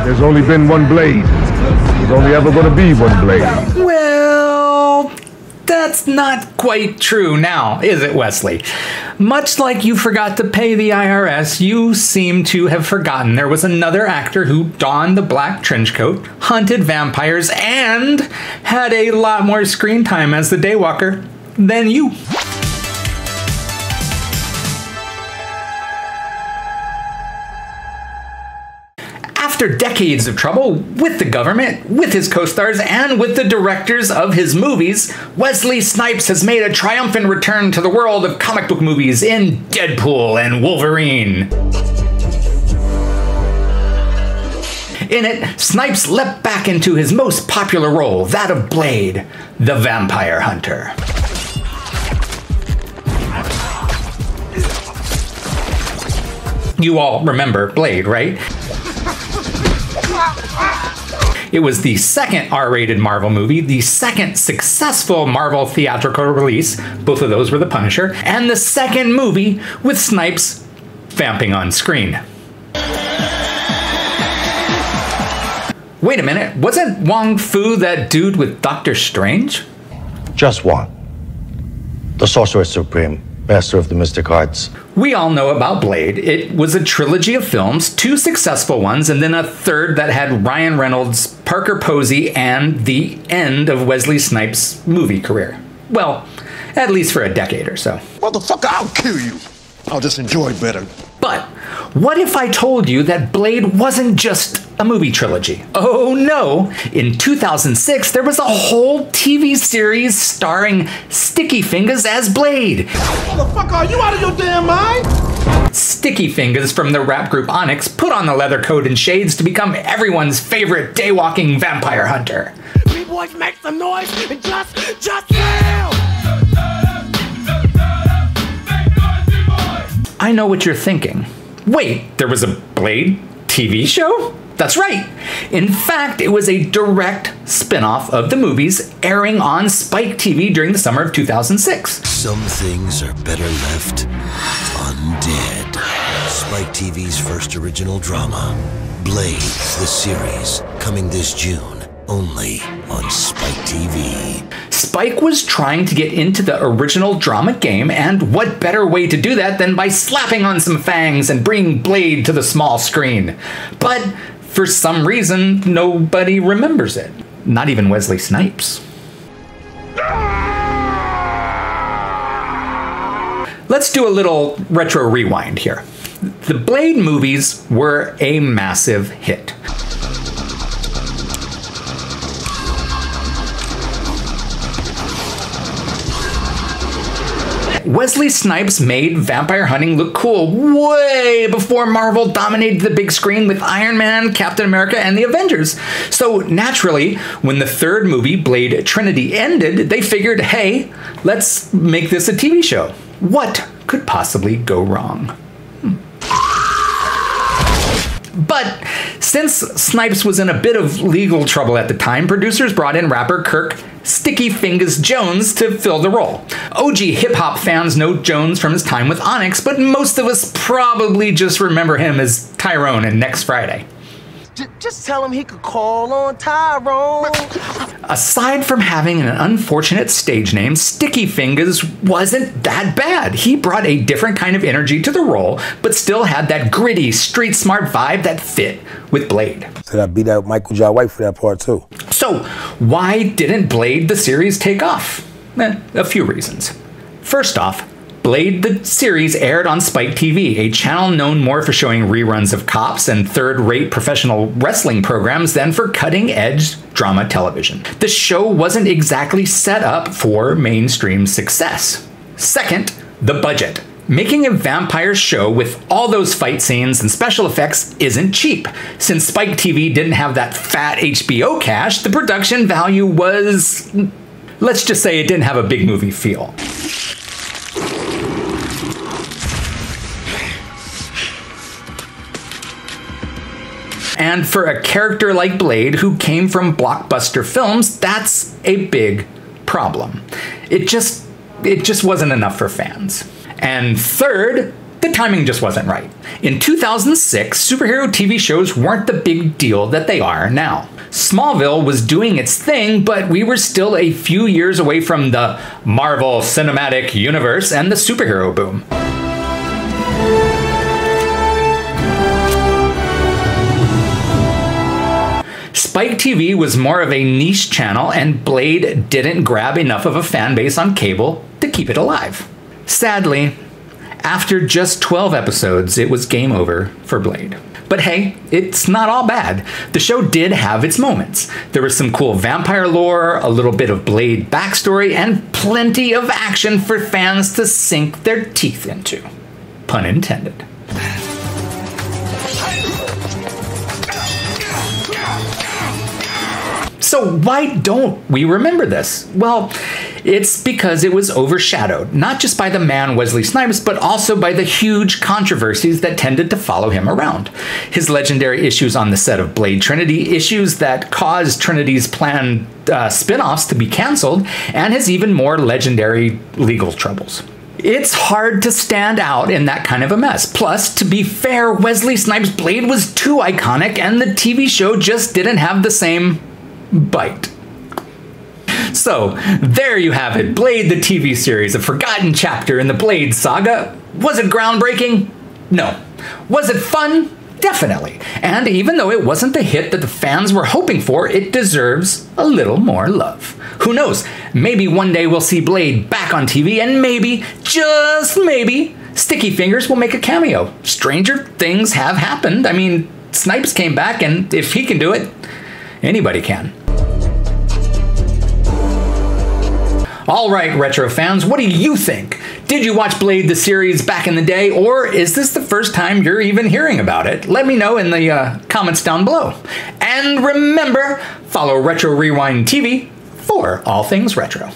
There's only been one Blade. There's only ever going to be one Blade. Well, that's not quite true now, is it, Wesley? Much like you forgot to pay the IRS, you seem to have forgotten there was another actor who donned the black trench coat, hunted vampires, and had a lot more screen time as the Daywalker than you. After decades of trouble with the government, with his co-stars, and with the directors of his movies, Wesley Snipes has made a triumphant return to the world of comic book movies in Deadpool and Wolverine. In it, Snipes leapt back into his most popular role, that of Blade, the vampire hunter. You all remember Blade, right? It was the second R-rated Marvel movie, the second successful Marvel theatrical release, both of those were The Punisher, and the second movie with Snipes vamping on screen. Wait a minute, wasn't Wong Fu that dude with Doctor Strange? Just one. The Sorcerer Supreme, master of the mystic arts. We all know about Blade. It was a trilogy of films, 2 successful ones, and then a third that had Ryan Reynolds, Parker Posey, and the end of Wesley Snipes' movie career. Well, at least for a decade or so. Motherfucker, I'll kill you. I'll just enjoy it better. But what if I told you that Blade wasn't just a movie trilogy? Oh no! In 2006, there was a whole TV series starring Sticky Fingaz as Blade. Motherfucker, are you out of your damn mind? Sticky Fingaz from the rap group Onyx put on the leather coat and shades to become everyone's favorite daywalking vampire hunter. B-boys, make some noise and just yell! I know what you're thinking. Wait, there was a Blade TV show? That's right. In fact, it was a direct spin-off of the movies airing on Spike TV during the summer of 2006. Some things are better left undead. Spike TV's first original drama, Blade, the series, coming this June. Only on Spike TV. Spike was trying to get into the original drama game, and what better way to do that than by slapping on some fangs and bringing Blade to the small screen. But for some reason, nobody remembers it. Not even Wesley Snipes. Let's do a little retro rewind here. The Blade movies were a massive hit. Wesley Snipes made vampire hunting look cool way before Marvel dominated the big screen with Iron Man, Captain America, and the Avengers. So naturally, when the third movie, Blade Trinity, ended, they figured, hey, let's make this a TV show. What could possibly go wrong? But since Snipes was in a bit of legal trouble at the time, producers brought in rapper Kirk Sticky Fingaz Jones to fill the role. OG hip-hop fans know Jones from his time with Onyx, but most of us probably just remember him as Tyrone in Next Friday. Just tell him he could call on Tyrone. Aside from having an unfortunate stage name, Sticky Fingaz wasn't that bad. He brought a different kind of energy to the role, but still had that gritty, street-smart vibe that fit with Blade. Said I beat out Michael J. White for that part too. So, why didn't Blade the series take off? A few reasons. First off, Blade the series aired on Spike TV, a channel known more for showing reruns of cops and third-rate professional wrestling programs than for cutting-edge drama television. The show wasn't exactly set up for mainstream success. Second, the budget. Making a vampire show with all those fight scenes and special effects isn't cheap. Since Spike TV didn't have that fat HBO cash, the production value was, let's just say it didn't have a big movie feel. And for a character like Blade, who came from blockbuster films, that's a big problem. It just wasn't enough for fans. And third, The timing just wasn't right. In 2006, superhero TV shows weren't the big deal that they are now. Smallville was doing its thing, but we were still a few years away from the Marvel Cinematic Universe and the superhero boom. Spike TV was more of a niche channel, and Blade didn't grab enough of a fan base on cable to keep it alive. Sadly, after just 12 episodes, it was game over for Blade. But hey, it's not all bad. The show did have its moments. There was some cool vampire lore, a little bit of Blade backstory, and plenty of action for fans to sink their teeth into. Pun intended. So why don't we remember this? Well, it's because it was overshadowed, not just by the man Wesley Snipes, but also by the huge controversies that tended to follow him around. His legendary issues on the set of Blade Trinity, issues that caused Trinity's planned spin-offs to be canceled, and his even more legendary legal troubles. It's hard to stand out in that kind of a mess. Plus, to be fair, Wesley Snipes' Blade was too iconic, and the TV show just didn't have the same bite. So, there you have it. Blade the TV series, a forgotten chapter in the Blade saga. Was it groundbreaking? No. Was it fun? Definitely. And even though it wasn't the hit that the fans were hoping for, it deserves a little more love. Who knows? Maybe one day we'll see Blade back on TV, and maybe, just maybe, Sticky Fingers will make a cameo. Stranger things have happened. I mean, Snipes came back, and if he can do it, anybody can. All right, retro fans, what do you think? Did you watch Blade the series back in the day, or is this the first time you're even hearing about it? Let me know in the comments down below. And remember, follow Retro Rewind TV for all things retro.